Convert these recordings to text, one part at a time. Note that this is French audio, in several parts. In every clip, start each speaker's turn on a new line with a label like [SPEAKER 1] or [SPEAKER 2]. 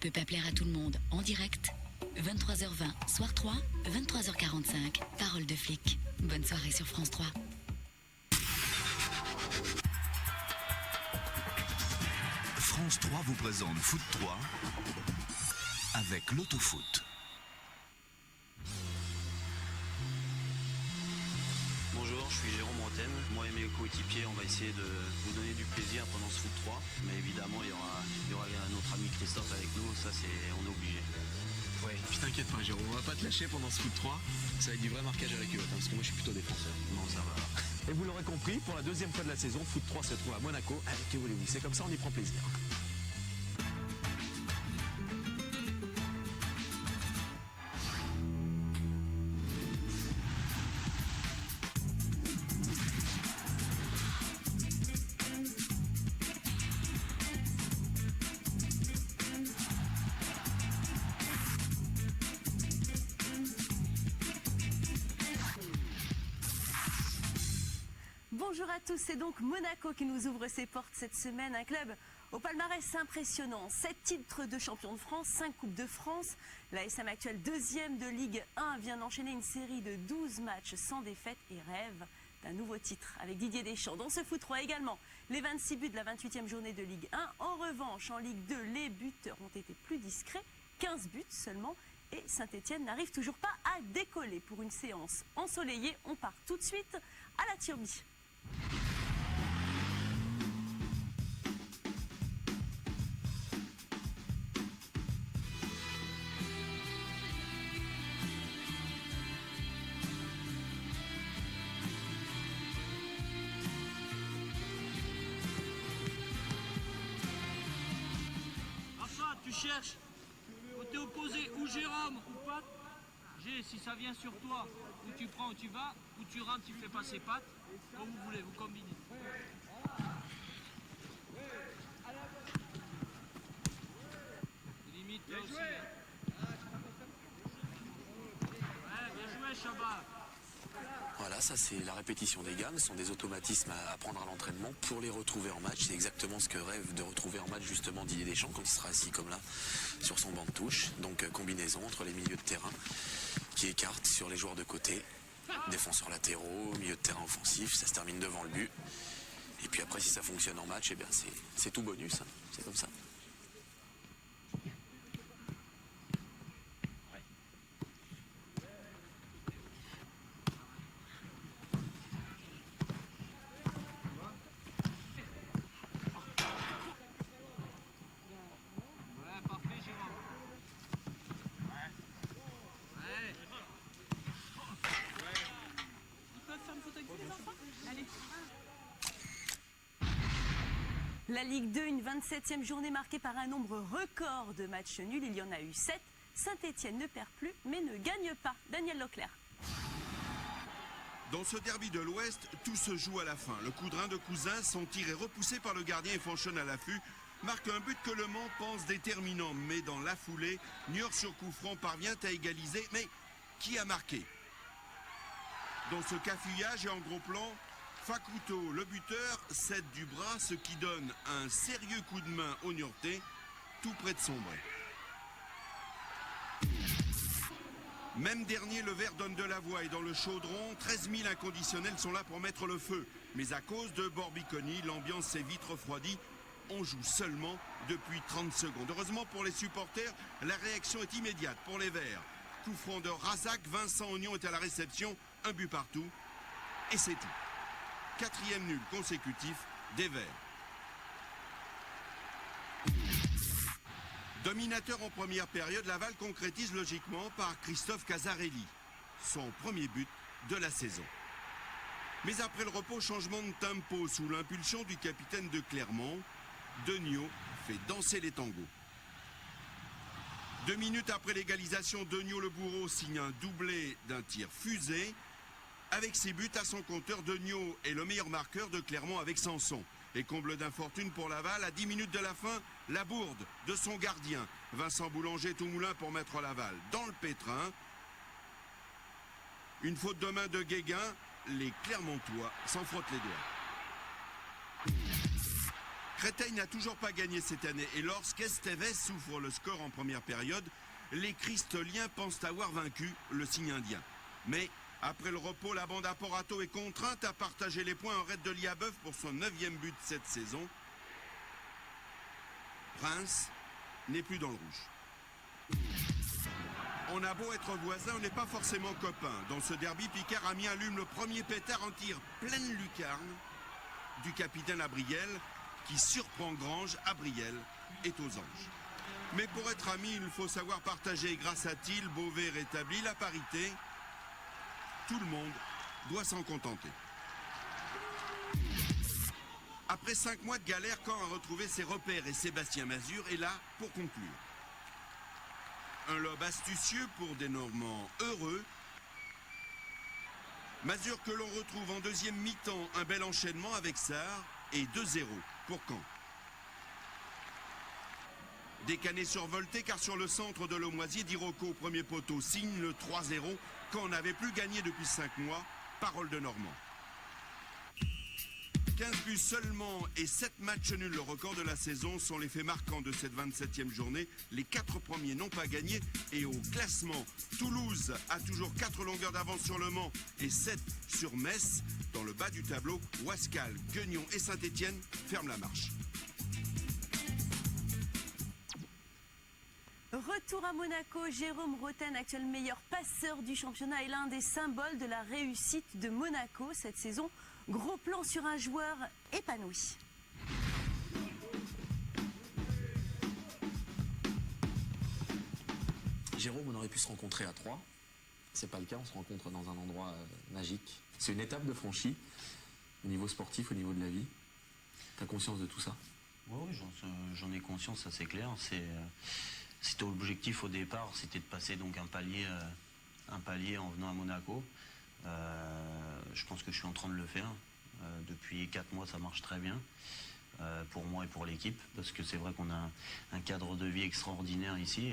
[SPEAKER 1] peut pas plaire à tout le monde. En direct, 23h20, soir 3, 23h45, Parole de flic. Bonne soirée sur France 3.
[SPEAKER 2] France 3 vous présente Foot 3 avec l'autofoot.
[SPEAKER 3] Bonjour, je suis Jérôme Roten. Moi et mes coéquipiers, on va essayer de vous donner du plaisir pendant ce Foot 3. Mais évidemment, il y aura notre ami Christophe avec nous, ça on est obligé.
[SPEAKER 4] Ouais, puis t'inquiète pas Jérôme, on va pas te lâcher pendant ce Foot 3. Ça va être du vrai marquage à la culotte, parce que moi je suis plutôt défenseur.
[SPEAKER 3] Non, ça va.
[SPEAKER 5] Et vous l'aurez compris, pour la deuxième fois de la saison, Foot 3 se trouve à Monaco. Allez, que voulez-vous, c'est comme ça, on y prend plaisir.
[SPEAKER 6] Bonjour à tous, c'est donc Monaco qui nous ouvre ses portes cette semaine, un club au palmarès impressionnant, 7 titres de champion de France, 5 coupes de France. La SM actuelle deuxième de Ligue 1 vient d'enchaîner une série de 12 matchs sans défaite et rêve d'un nouveau titre avec Didier Deschamps. Dans ce Foot 3 également, les 26 buts de la 28e journée de Ligue 1. En revanche, en Ligue 2, les buteurs ont été plus discrets, 15 buts seulement. Et Saint-Etienne n'arrive toujours pas à décoller pour une séance ensoleillée. On part tout de suite à la Turbie.
[SPEAKER 7] Rafa, tu cherches côté opposé, ou Jérôme ou Pat. G, si ça vient sur toi, ou tu prends ou tu vas, ou tu rentres, tu fais passer Pat. Comme vous voulez, vous combinez. Limite toi aussi. Ouais, bien joué, Chabat.
[SPEAKER 4] Voilà, ça c'est la répétition des gammes, ce sont des automatismes à apprendre à l'entraînement pour les retrouver en match. C'est exactement ce que rêve de retrouver en match justement Didier Deschamps quand il sera assis comme là sur son banc de touche. Donc combinaison entre les milieux de terrain qui écartent sur les joueurs de côté, défenseurs latéraux, milieu de terrain offensif, ça se termine devant le but. Et puis après si ça fonctionne en match, eh bien c'est tout bonus, hein. C'est comme ça.
[SPEAKER 6] La Ligue 2, une 27e journée marquée par un nombre record de matchs nuls. Il y en a eu 7. Saint-Etienne ne perd plus, mais ne gagne pas. Daniel Leclerc.
[SPEAKER 8] Dans ce derby de l'Ouest, tout se joue à la fin. Le coup de rein de Cousin, son tir est repoussé par le gardien et Fanchon à l'affût, marque un but que Le Mans pense déterminant. Mais dans la foulée, Niort sur coup franc parvient à égaliser. Mais qui a marqué? Dans ce cafouillage et en gros plan, Facuto, le buteur, cède du bras, ce qui donne un sérieux coup de main au Niortais, tout près de sombrer. Même dernier, le Vert donne de la voix et dans le chaudron, 13 000 inconditionnels sont là pour mettre le feu. Mais à cause de Borbiconi, l'ambiance s'est vite refroidie. On joue seulement depuis 30 secondes. Heureusement pour les supporters, la réaction est immédiate pour les Verts. Coup franc de Razak, Vincent Ognon est à la réception, un but partout. Et c'est tout. 4e nul consécutif des Verts. Dominateur en première période, Laval concrétise logiquement par Christophe Casarelli, son premier but de la saison. Mais après le repos, changement de tempo sous l'impulsion du capitaine de Clermont, Degnaud fait danser les tangos. 2 minutes après l'égalisation, Degnaud le bourreau signe un doublé d'un tir fusé. Avec ses buts à son compteur, Degnaud est le meilleur marqueur de Clermont avec Sanson. Et comble d'infortune pour Laval, à 10 minutes de la fin, la bourde de son gardien. Vincent Boulanger tout moulin pour mettre Laval dans le pétrin. Une faute de main de Guéguin, les Clermontois s'en frottent les doigts. Créteil n'a toujours pas gagné cette année et lorsqu'Estevez ouvre le score en première période, les Cristoliens pensent avoir vaincu le signe indien. Mais après le repos, la bande à Porato est contrainte à partager les points en raid de Liabeuf pour son 9e but cette saison. Reims n'est plus dans le rouge. On a beau être voisins, on n'est pas forcément copains. Dans ce derby, Picard Amiens allume le premier pétard en tir pleine lucarne du capitaine Abriel qui surprend Grange. Abriel est aux anges. Mais pour être amis, il faut savoir partager. Grâce à Thiel, Beauvais rétablit la parité. Tout le monde doit s'en contenter. Après 5 mois de galère, Caen a retrouvé ses repères et Sébastien Mazur est là pour conclure. Un lob astucieux pour des Normands heureux. Mazur que l'on retrouve en deuxième mi-temps, un bel enchaînement avec Sarr et 2-0 pour Caen. Décané survolté car sur le centre de l'Aumoisier, Dirocco au premier poteau signe le 3-0 quand on n'avait plus gagné depuis 5 mois, parole de Normand. 15 buts seulement et 7 matchs nuls, le record de la saison, sont les faits marquants de cette 27e journée. Les 4 premiers n'ont pas gagné et au classement, Toulouse a toujours 4 longueurs d'avance sur Le Mans et 7 sur Metz. Dans le bas du tableau, Ouascal, Guignon et Saint-Étienne ferment la marche.
[SPEAKER 6] Retour à Monaco, Jérôme Roten, actuel meilleur passeur du championnat, est l'un des symboles de la réussite de Monaco cette saison. Gros plan sur un joueur épanoui.
[SPEAKER 4] Jérôme, on aurait pu se rencontrer à 3. C'est pas le cas, on se rencontre dans un endroit magique. C'est une étape de franchie au niveau sportif, au niveau de la vie. T'as conscience de tout ça?
[SPEAKER 3] Oui, j'en ai conscience, ça c'est clair. C'était l'objectif au départ, c'était de passer donc un palier en venant à Monaco. Je pense que je suis en train de le faire. Depuis 4 mois, ça marche très bien pour moi et pour l'équipe, parce que c'est vrai qu'on a un cadre de vie extraordinaire ici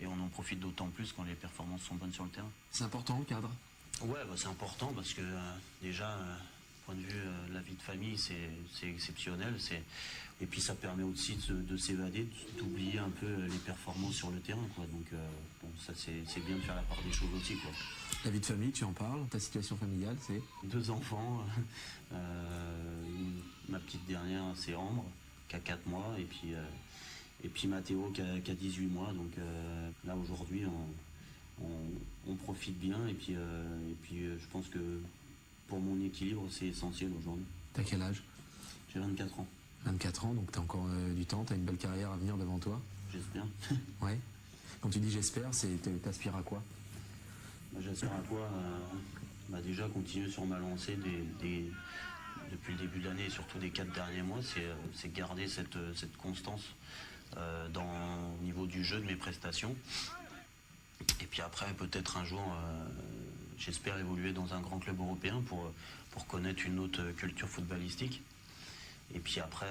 [SPEAKER 3] et on en profite d'autant plus quand les performances sont bonnes sur le terrain.
[SPEAKER 4] C'est important le cadre?
[SPEAKER 3] Ouais, c'est important parce que déjà, point de vue de la vie de famille, c'est exceptionnel. Et puis ça permet aussi de s'évader, d'oublier un peu les performances sur le terrain, quoi. Donc ça c'est bien de faire la part des choses aussi, quoi.
[SPEAKER 4] La vie de famille, tu en parles? Ta situation familiale, c'est? 2
[SPEAKER 3] enfants. Ma petite dernière, c'est Ambre, qui a 4 mois, et puis Mathéo qui a 18 mois. Donc là aujourd'hui on profite bien et puis je pense que pour mon équilibre c'est essentiel aujourd'hui.
[SPEAKER 4] T'as quel âge?
[SPEAKER 3] J'ai 24 ans.
[SPEAKER 4] 24 ans, donc t'as encore du temps, t'as une belle carrière à venir devant toi.
[SPEAKER 3] J'espère.
[SPEAKER 4] Ouais. Quand tu dis j'espère, t'aspires à quoi?
[SPEAKER 3] J'aspire à quoi? Déjà continuer sur ma lancée depuis le début de l'année et surtout des 4 derniers mois, c'est garder cette constance au niveau du jeu, de mes prestations. Et puis après, peut-être un jour, j'espère évoluer dans un grand club européen pour connaître une autre culture footballistique. Et puis après,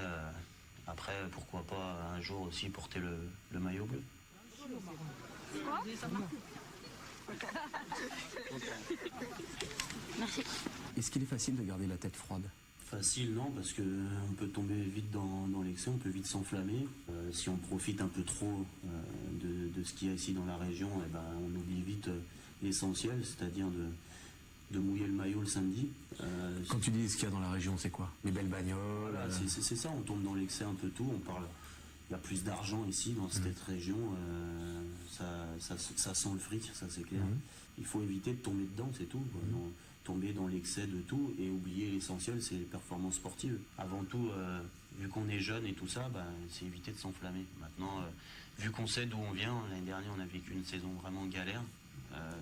[SPEAKER 3] pourquoi pas un jour aussi porter le maillot bleu.
[SPEAKER 4] Est-ce qu'il est facile de garder la tête froide?
[SPEAKER 3] Facile, non, parce qu'on peut tomber vite dans l'excès, on peut vite s'enflammer. Si on profite un peu trop de ce qu'il y a ici dans la région, on oublie vite l'essentiel, c'est-à-dire de mouiller le maillot le samedi.
[SPEAKER 4] Quand tu dis ce qu'il y a dans la région, c'est quoi? Les belles bagnoles?
[SPEAKER 3] Voilà, c'est ça, on tombe dans l'excès un peu tout, on parle. Il y a plus d'argent ici dans cette région, ça sent le fric, ça c'est clair. Il faut éviter de tomber dedans, c'est tout. Tomber dans l'excès de tout et oublier l'essentiel, c'est les performances sportives. Avant tout, vu qu'on est jeune et tout ça, c'est éviter de s'enflammer. Maintenant, vu qu'on sait d'où on vient, l'année dernière on a vécu une saison vraiment galère,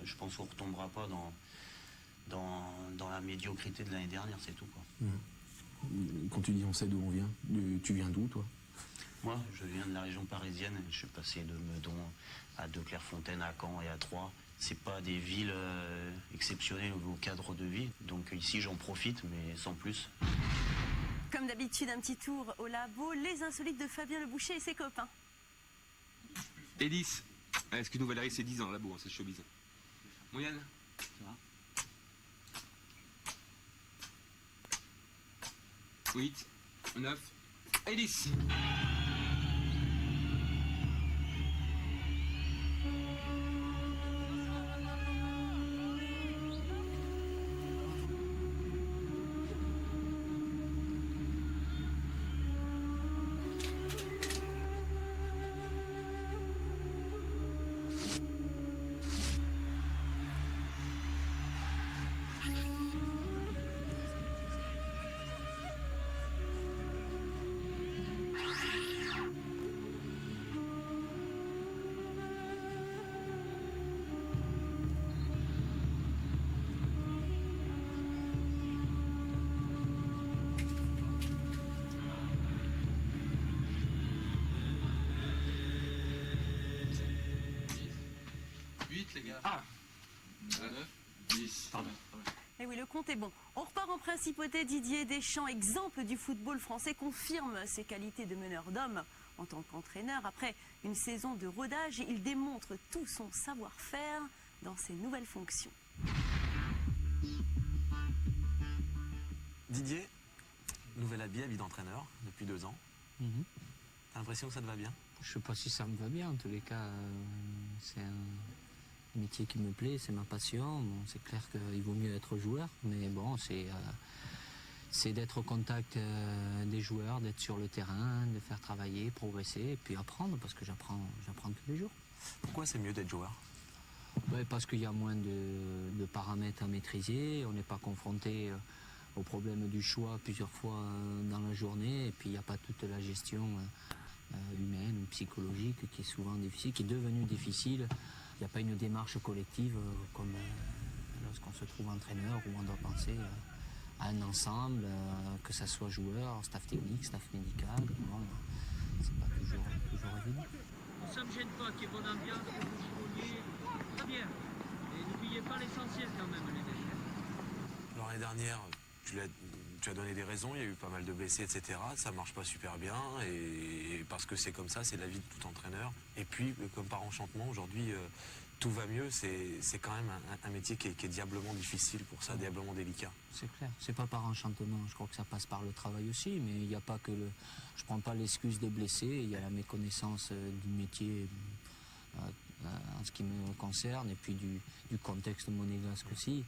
[SPEAKER 3] je pense qu'on ne retombera pas dans la médiocrité de l'année dernière, c'est tout, quoi.
[SPEAKER 4] Quand tu dis on sait d'où on vient, tu viens d'où toi?
[SPEAKER 3] Moi, je viens de la région parisienne, je suis passé de Meudon à Clairefontaine, à Caen et à Troyes. C'est pas des villes exceptionnelles au cadre de vie, donc ici j'en profite, mais sans plus.
[SPEAKER 6] Comme d'habitude, un petit tour au labo, les insolites de Fabien Le Boucher et ses copains.
[SPEAKER 5] Hélice. Excuse-nous Valérie, c'est 10 ans le labo, c'est showbiz. Moyenne? Ça va. 8, 9, Et 10.
[SPEAKER 6] Et oui, le compte est bon. On repart en principauté. Didier Deschamps, exemple du football français, confirme ses qualités de meneur d'hommes en tant qu'entraîneur. Après une saison de rodage, il démontre tout son savoir-faire dans ses nouvelles fonctions.
[SPEAKER 4] Didier, nouvel habit d'entraîneur depuis 2 ans. T'as l'impression que ça te va bien?
[SPEAKER 9] Je sais pas si ça me va bien, en tous les cas, c'est un métier qui me plaît, c'est ma passion. Bon, c'est clair qu'il vaut mieux être joueur, mais bon, c'est d'être au contact des joueurs, d'être sur le terrain, de faire travailler, progresser, et puis apprendre, parce que j'apprends tous les jours.
[SPEAKER 4] Pourquoi c'est mieux d'être joueur?
[SPEAKER 9] Parce qu'il y a moins de paramètres à maîtriser, on n'est pas confronté au problème du choix plusieurs fois dans la journée, et puis il n'y a pas toute la gestion humaine ou psychologique qui est souvent difficile, qui est devenue difficile. Il n'y a pas une démarche collective comme lorsqu'on se trouve entraîneur, où on doit penser à un ensemble, que ça soit joueur, staff technique, staff médical. Bon, c'est pas toujours évident.
[SPEAKER 7] Ça me gêne pas qu'il y ait bonne ambiance, que vous jouiez. Très bien. Et n'oubliez pas l'essentiel quand même, les déchets.
[SPEAKER 4] Alors l'année dernière, tu as donné des raisons, il y a eu pas mal de blessés, etc. Ça marche pas super bien, et parce que c'est comme ça, c'est la vie de tout entraîneur. Et puis, comme par enchantement, aujourd'hui, tout va mieux. C'est quand même un métier qui est diablement difficile pour ça, diablement délicat.
[SPEAKER 9] C'est clair, c'est pas par enchantement, je crois que ça passe par le travail aussi, mais il n'y a pas que le... Je prends pas l'excuse des blessés, il y a la méconnaissance du métier en ce qui me concerne, et puis du contexte monégasque aussi,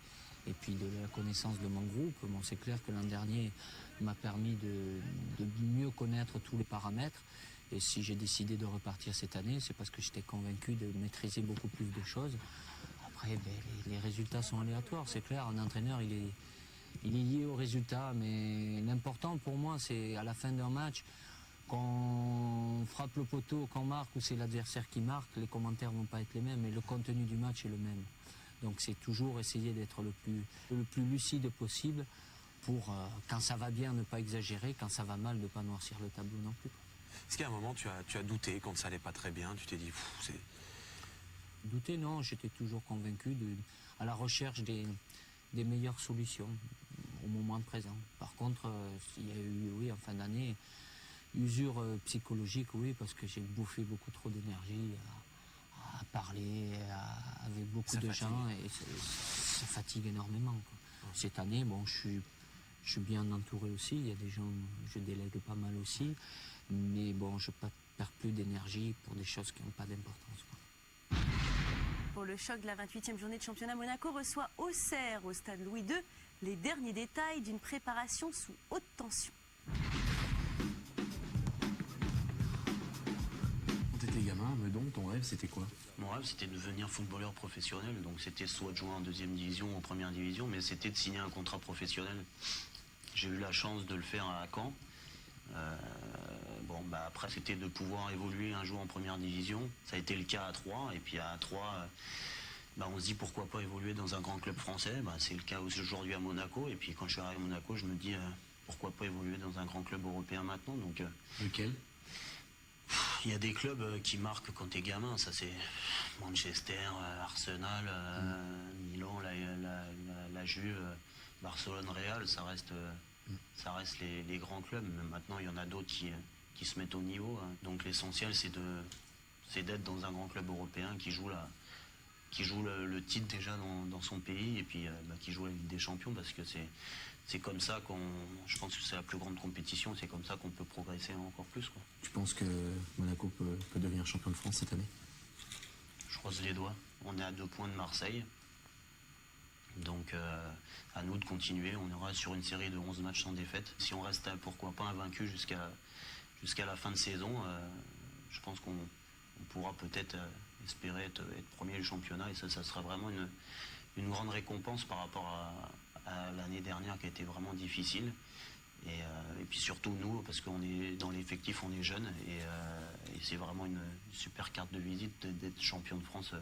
[SPEAKER 9] et puis de la connaissance de mon groupe. Bon, c'est clair que l'an dernier m'a permis de mieux connaître tous les paramètres, et si j'ai décidé de repartir cette année, c'est parce que j'étais convaincu de maîtriser beaucoup plus de choses. Après, les résultats sont aléatoires, c'est clair, un entraîneur il est lié aux résultats, mais l'important pour moi c'est à la fin d'un match, qu'on frappe le poteau, qu'on marque ou c'est l'adversaire qui marque, les commentaires vont pas être les mêmes, mais le contenu du match est le même. Donc c'est toujours essayer d'être le plus lucide possible pour, quand ça va bien, ne pas exagérer, quand ça va mal, ne pas noircir le tableau non plus.
[SPEAKER 4] Est-ce qu'à un moment, tu as douté quand ça allait pas très bien? Tu t'es dit, c'est...
[SPEAKER 9] Douter, non, j'étais toujours convaincu à la recherche des meilleures solutions au moment présent. Par contre, il y a eu, oui, en fin d'année, usure psychologique, oui, parce que j'ai bouffé beaucoup trop d'énergie à parler avec beaucoup de gens, et ça fatigue énormément, quoi. Cette année, bon, je suis bien entouré aussi, il y a des gens, je délègue pas mal aussi, mais bon, je perds plus d'énergie pour des choses qui n'ont pas d'importance, quoi.
[SPEAKER 6] Pour le choc de la 28e journée de championnat, Monaco reçoit Auxerre au stade Louis II. Les derniers détails d'une préparation sous haute tension.
[SPEAKER 5] Quand t'étais gamin, Meudon, ton rêve c'était quoi?
[SPEAKER 3] Mon rêve, c'était de devenir footballeur professionnel. Donc c'était soit de jouer en 2e division ou en 1re division, mais c'était de signer un contrat professionnel. J'ai eu la chance de le faire à Caen. Après, c'était de pouvoir évoluer un jour en 1re division. Ça a été le cas à Troyes. Et puis à Troyes, on se dit pourquoi pas évoluer dans un grand club français. C'est le cas aujourd'hui à Monaco. Et puis quand je suis arrivé à Monaco, je me dis pourquoi pas évoluer dans un grand club européen maintenant. Donc,
[SPEAKER 5] lequel?
[SPEAKER 3] Il y a des clubs qui marquent quand t'es gamin. Ça, c'est Manchester, Arsenal, Milan, la Juve, Barcelone, Real. Ça reste les grands clubs. Mais maintenant, il y en a d'autres qui se mettent au niveau. Donc l'essentiel, c'est d'être dans un grand club européen qui joue qui joue le titre déjà dans son pays et puis qui joue la Ligue des Champions, parce que c'est comme ça je pense que c'est la plus grande compétition, c'est comme ça qu'on peut progresser encore plus, quoi.
[SPEAKER 4] Tu penses que Monaco peut devenir champion de France cette année?
[SPEAKER 3] Je croise les doigts. On est à 2 points de Marseille. Donc à nous de continuer. On ira sur une série de 11 matchs sans défaite. Si on reste, pourquoi pas, invaincu jusqu'à la fin de saison, je pense qu'on pourra peut-être espérer être premier du championnat. Et ça sera vraiment une grande récompense par rapport à l'année dernière qui a été vraiment difficile. Et puis surtout nous, parce qu'on est dans l'effectif, on est jeunes. Et c'est vraiment une super carte de visite d'être champion de France.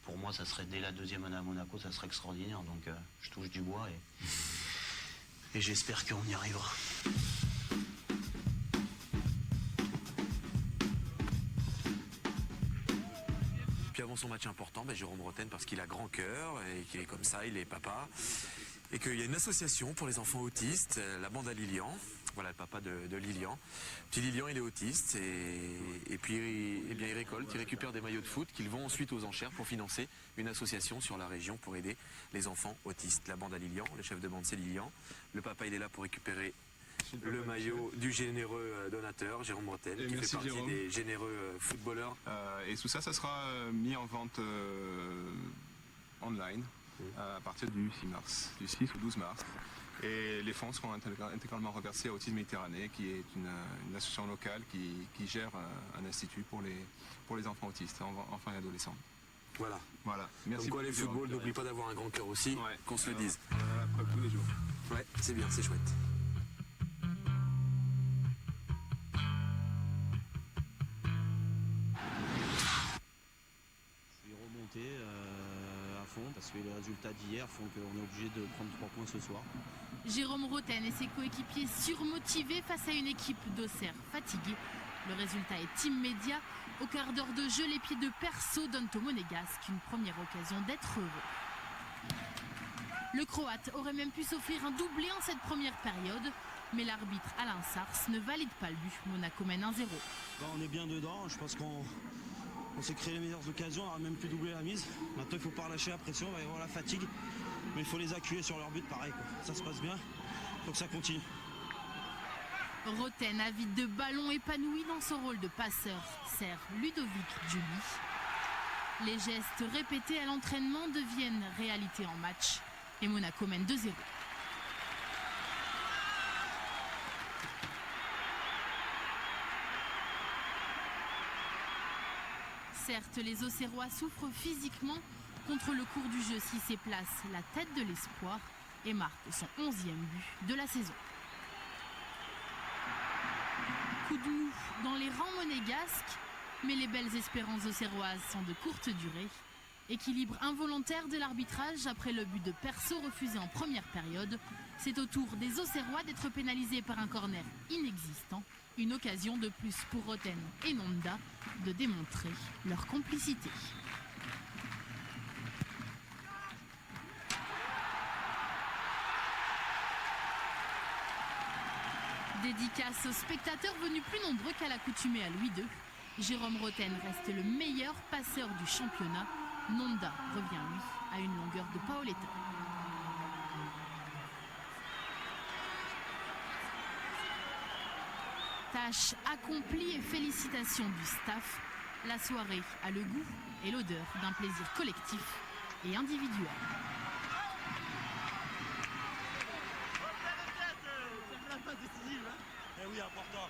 [SPEAKER 3] Pour moi, ça serait dès la 2e année à Monaco, ça serait extraordinaire. Donc je touche du bois et j'espère qu'on y arrivera.
[SPEAKER 4] Puis avant son match important, Jérôme Roten, parce qu'il a grand cœur et qu'il est comme ça, il est papa. Et qu'il y a une association pour les enfants autistes, la bande à Lilian. Voilà le papa de Lilian. Petit Lilian, il est autiste et puis il récolte, il récupère des maillots de foot qu'ils vont ensuite aux enchères pour financer une association sur la région pour aider les enfants autistes. La bande à Lilian, le chef de bande c'est Lilian. Le papa il est là pour récupérer le maillot du généreux donateur, Jérôme Roten, qui fait partie des généreux footballeurs.
[SPEAKER 10] Et tout ça, ça sera mis en vente online à partir du 6 mars, du 6 ou 12 mars. Et les fonds seront intégralement reversés à Autisme Méditerranée, qui est une association locale qui gère un institut pour les enfants autistes, enfants et adolescents.
[SPEAKER 4] Voilà.
[SPEAKER 10] Merci.
[SPEAKER 4] Comme quoi les footballs, n'oublie pas d'avoir un grand cœur aussi, qu'on se le dise.
[SPEAKER 10] Preuve tous les jours.
[SPEAKER 4] Ouais, c'est bien, c'est chouette.
[SPEAKER 11] Je vais remonter à fond parce que les résultats d'hier font qu'on est obligé de prendre 3 points ce soir.
[SPEAKER 12] Jérôme Roten et ses coéquipiers surmotivés face à une équipe d'Auxerre fatiguée. Le résultat est immédiat. Au quart d'heure de jeu, les pieds de Perso donnent au Monégasque une première occasion d'être heureux. Le Croate aurait même pu s'offrir un doublé en cette première période, mais l'arbitre Alain Sars ne valide pas le but. Monaco mène 1-0.
[SPEAKER 11] On est bien dedans, je pense qu'on s'est créé les meilleures occasions, on aurait même pu doubler la mise. Maintenant il faut pas relâcher la pression, il va y avoir la fatigue, mais il faut les accueillir sur leur but pareil, quoi. Ça se passe bien, il faut que ça continue.
[SPEAKER 12] Roten, avide de ballon, épanoui dans son rôle de passeur, sert Ludovic Giuli. Les gestes répétés à l'entraînement deviennent réalité en match et Monaco mène 2-0. Certes, les Auxerrois souffrent physiquement. Contre le cours du jeu, Cissé place la tête de l'espoir et marque son 11e but de la saison. Coup de mou dans les rangs monégasques, mais les belles espérances auxerroises sont de courte durée. Équilibre involontaire de l'arbitrage après le but de Perso refusé en première période. C'est au tour des Auxerrois d'être pénalisés par un corner inexistant. Une occasion de plus pour Roten et Nonda de démontrer leur complicité. Dédicace aux spectateurs venus plus nombreux qu'à l'accoutumée à Louis II. Jérôme Roten reste le meilleur passeur du championnat. Nonda revient, lui, à une longueur de Paoletta. Tâche accomplie et félicitations du staff. La soirée a le goût et l'odeur d'un plaisir collectif et individuel.
[SPEAKER 11] Oui, important.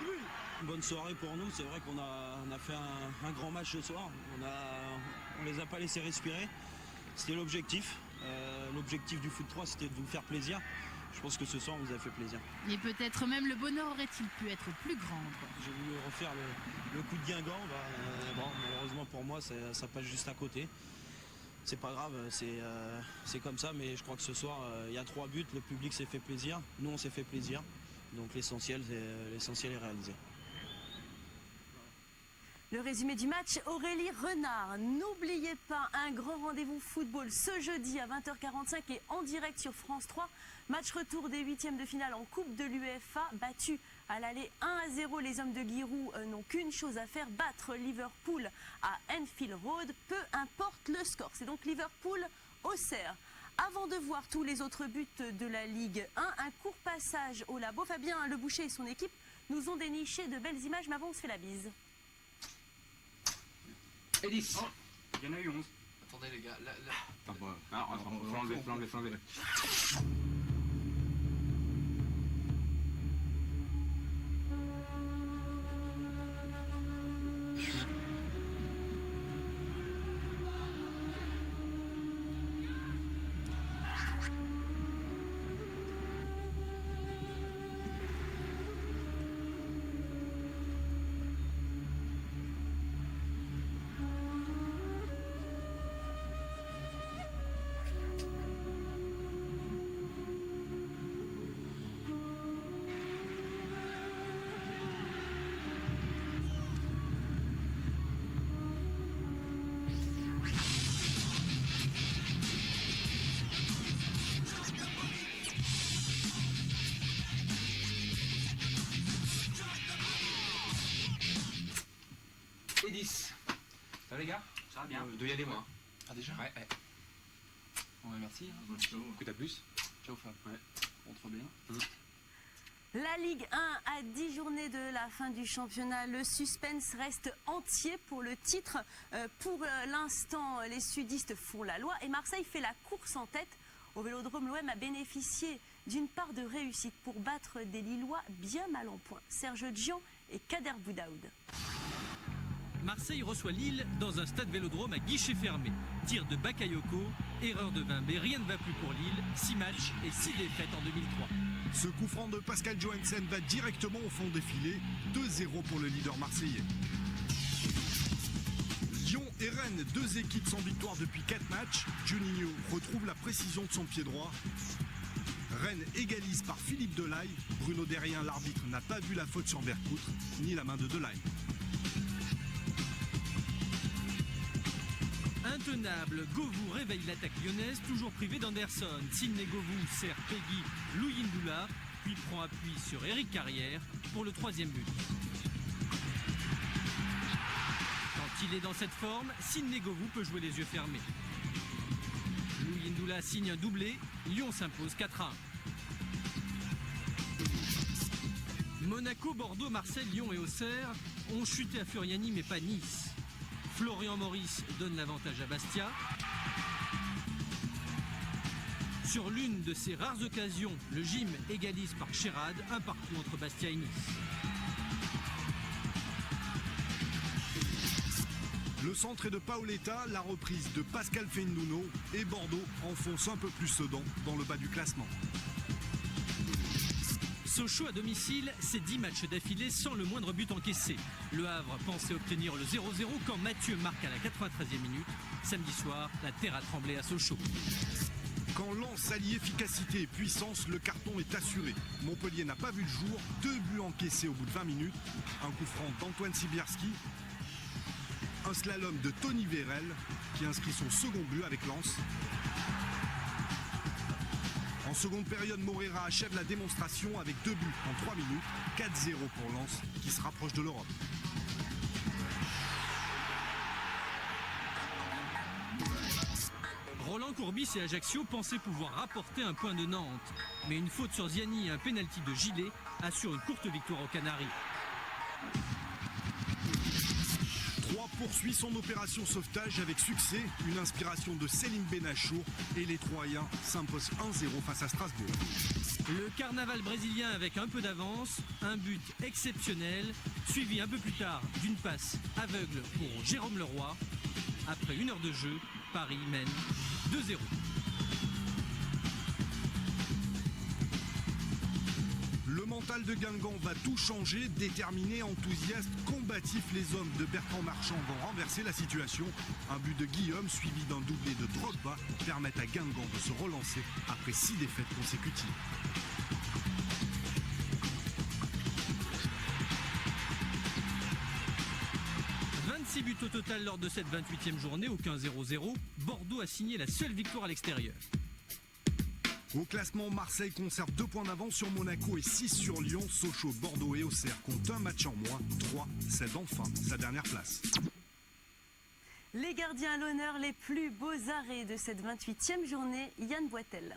[SPEAKER 11] Oui. Une bonne soirée pour nous, c'est vrai qu'on a fait un grand match ce soir. On les a pas laissés respirer. C'était l'objectif. L'objectif du foot 3, c'était de vous faire plaisir. Je pense que ce soir, on vous a fait plaisir.
[SPEAKER 12] Et peut-être même le bonheur aurait-il pu être plus grand.
[SPEAKER 11] J'ai voulu refaire le coup de Guingamp. Malheureusement pour moi, ça passe juste à côté. C'est pas grave, c'est comme ça, mais je crois que ce soir, il y a 3 buts, le public s'est fait plaisir, nous on s'est fait plaisir. Donc l'essentiel est réalisé.
[SPEAKER 6] Le résumé du match, Aurélie Renard. N'oubliez pas un grand rendez-vous football ce jeudi à 20h45 et en direct sur France 3. Match retour des 8e de finale en Coupe de l'UEFA, battu À l'aller 1-0, les hommes de Giroud n'ont qu'une chose à faire, battre Liverpool à Anfield Road, peu importe le score. C'est donc Liverpool-Auxerre. Avant de voir tous les autres buts de la Ligue 1, un court passage au labo. Fabien Leboucher et son équipe nous ont déniché de belles images, mais avant on se fait la bise.
[SPEAKER 13] Et 10.
[SPEAKER 14] Oh, il y en a eu 11.
[SPEAKER 13] Attendez les gars, là.
[SPEAKER 14] Faut l'enlever.
[SPEAKER 13] Et 10. Ça va les gars?
[SPEAKER 14] Ça va bien.
[SPEAKER 13] Je dois y aller moi. Ah déjà? Ouais.
[SPEAKER 14] Ouais, merci.
[SPEAKER 13] Écoute à plus.
[SPEAKER 14] Ciao Fab. Ouais. On te bien.
[SPEAKER 6] La Ligue 1 à 10 journées de la fin du championnat. Le suspense reste entier pour le titre. Pour l'instant, les sudistes font la loi et Marseille fait la course en tête. Au Vélodrome, l'OM a bénéficié d'une part de réussite pour battre des Lillois bien mal en point. Serge Djian et Kader Boudaoud.
[SPEAKER 15] Marseille reçoit Lille dans un stade Vélodrome à guichet fermé. Tir de Bakayoko, erreur de Vimbé, rien ne va plus pour Lille. 6 matchs et 6 défaites en 2003.
[SPEAKER 16] Ce coup franc de Pascal Johansen va directement au fond des filets. 2-0 pour le leader marseillais. Lyon et Rennes, 2 équipes sans victoire depuis 4 matchs. Juninho retrouve la précision de son pied droit. Rennes égalise par Philippe Delaye. Bruno Derrien, l'arbitre, n'a pas vu la faute sur Vercoutre, ni la main de Delaye.
[SPEAKER 15] Intenable, Govou réveille l'attaque lyonnaise, toujours privé d'Anderson. Sidney Govou sert Peggy Louindoula, puis prend appui sur Eric Carrière pour le 3e but. Quand il est dans cette forme, Sidney Govou peut jouer les yeux fermés. Louindoula signe un doublé, Lyon s'impose 4-1. Monaco, Bordeaux, Marseille, Lyon et Auxerre ont chuté à Furiani mais pas Nice. Florian Maurice donne l'avantage à Bastia. Sur l'une de ses rares occasions, le gym égalise par Chérad, un partout entre Bastia et Nice.
[SPEAKER 16] Le centre est de Paoletta, la reprise de Pascal Fenduno et Bordeaux enfonce un peu plus Sedan dans le bas du classement.
[SPEAKER 15] Sochaux à domicile, c'est 10 matchs d'affilée sans le moindre but encaissé. Le Havre pensait obtenir le 0-0 quand Mathieu marque à la 93e minute. Samedi soir, la terre a tremblé à Sochaux.
[SPEAKER 16] Quand Lens allie efficacité et puissance, le carton est assuré. Montpellier n'a pas vu le jour, 2 buts encaissés au bout de 20 minutes. Un coup franc d'Antoine Sibierski. Un slalom de Tony Vérel qui inscrit son second but avec Lens. En seconde période, Moreira achève la démonstration avec 2 buts en 3 minutes. 4-0 pour Lens qui se rapproche de l'Europe.
[SPEAKER 15] Roland Courbis et Ajaccio pensaient pouvoir rapporter un point de Nantes. Mais une faute sur Ziani et un pénalty de Gillet assurent une courte victoire aux Canaries.
[SPEAKER 16] 3 poursuit son opération sauvetage avec succès. Une inspiration de Céline Benachour et les Troyens s'imposent 1-0 face à Strasbourg.
[SPEAKER 15] Le carnaval brésilien avec un peu d'avance, un but exceptionnel, suivi un peu plus tard d'une passe aveugle pour Jérôme Leroy. Après 1 heure de jeu, Paris mène 2-0.
[SPEAKER 16] Le mental de Guingamp va tout changer. Déterminés, enthousiastes, combatifs, les hommes de Bertrand Marchand vont renverser la situation. Un but de Guillaume suivi d'un doublé de Drogba permettent à Guingamp de se relancer après 6 défaites consécutives.
[SPEAKER 15] Buts au total lors de cette 28e journée, aucun 0-0. Bordeaux a signé la seule victoire à l'extérieur.
[SPEAKER 16] Au classement, Marseille conserve 2 points d'avance sur Monaco et 6 sur Lyon. Sochaux, Bordeaux et Auxerre comptent un match en moins. 3 cède enfin sa dernière place.
[SPEAKER 6] Les gardiens à l'honneur, les plus beaux arrêts de cette 28e journée, Yann Boitel.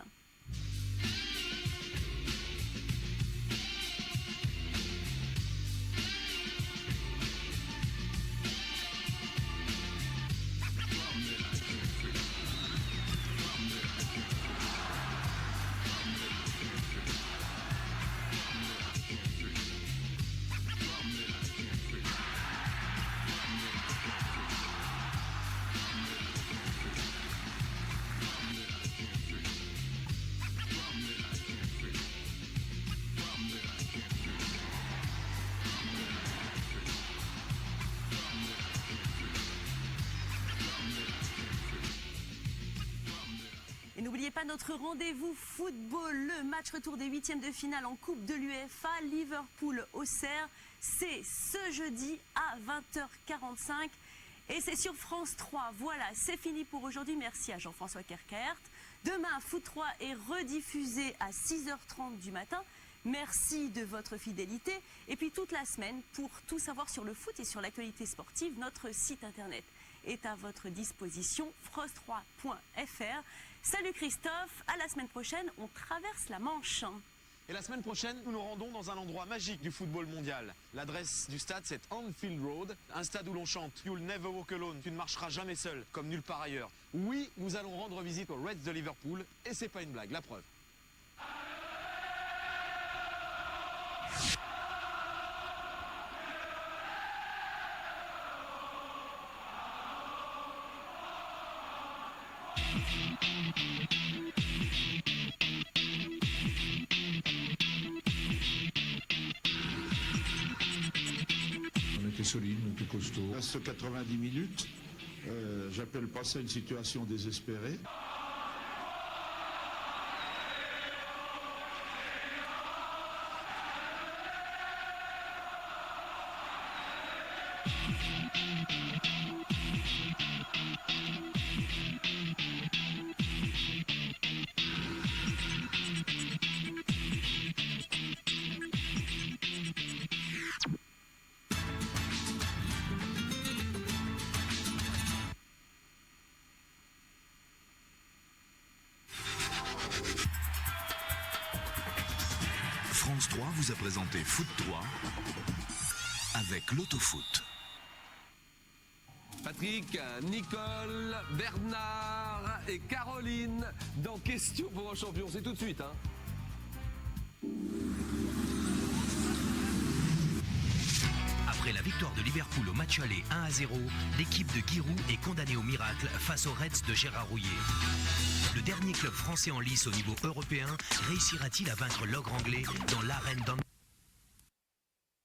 [SPEAKER 6] N'oubliez pas notre rendez-vous football, le match retour des 8e de finale en Coupe de l'UEFA, Liverpool-Auxerre. C'est ce jeudi à 20h45 et c'est sur France 3. Voilà, c'est fini pour aujourd'hui. Merci à Jean-François Kerkert. Demain, Foot 3 est rediffusé à 6h30 du matin. Merci de votre fidélité. Et puis toute la semaine, pour tout savoir sur le foot et sur l'actualité sportive, notre site internet est à votre disposition, frost3.fr. Salut Christophe, à la semaine prochaine, on traverse la Manche.
[SPEAKER 5] Et la semaine prochaine, nous nous rendons dans un endroit magique du football mondial. L'adresse du stade, c'est Anfield Road, un stade où l'on chante « You'll never walk alone », tu ne marcheras jamais seul, comme nulle part ailleurs. Oui, nous allons rendre visite aux Reds de Liverpool, et c'est pas une blague, la preuve.
[SPEAKER 17] On était solide, on était costaud. Reste 90 minutes. J'appelle pas ça une situation désespérée.
[SPEAKER 2] France 3 vous a présenté Foot 3 avec l'Autofoot.
[SPEAKER 5] Patrick, Nicole, Bernard et Caroline dans Question pour un champion. C'est tout de suite, hein.
[SPEAKER 18] Après la victoire de Liverpool au match aller 1-0, l'équipe de Giroud est condamnée au miracle face aux Reds de Gérard Rouillet. Le dernier club français en lice au niveau européen réussira-t-il à vaincre l'ogre anglais dans l'arène d'Anfield ?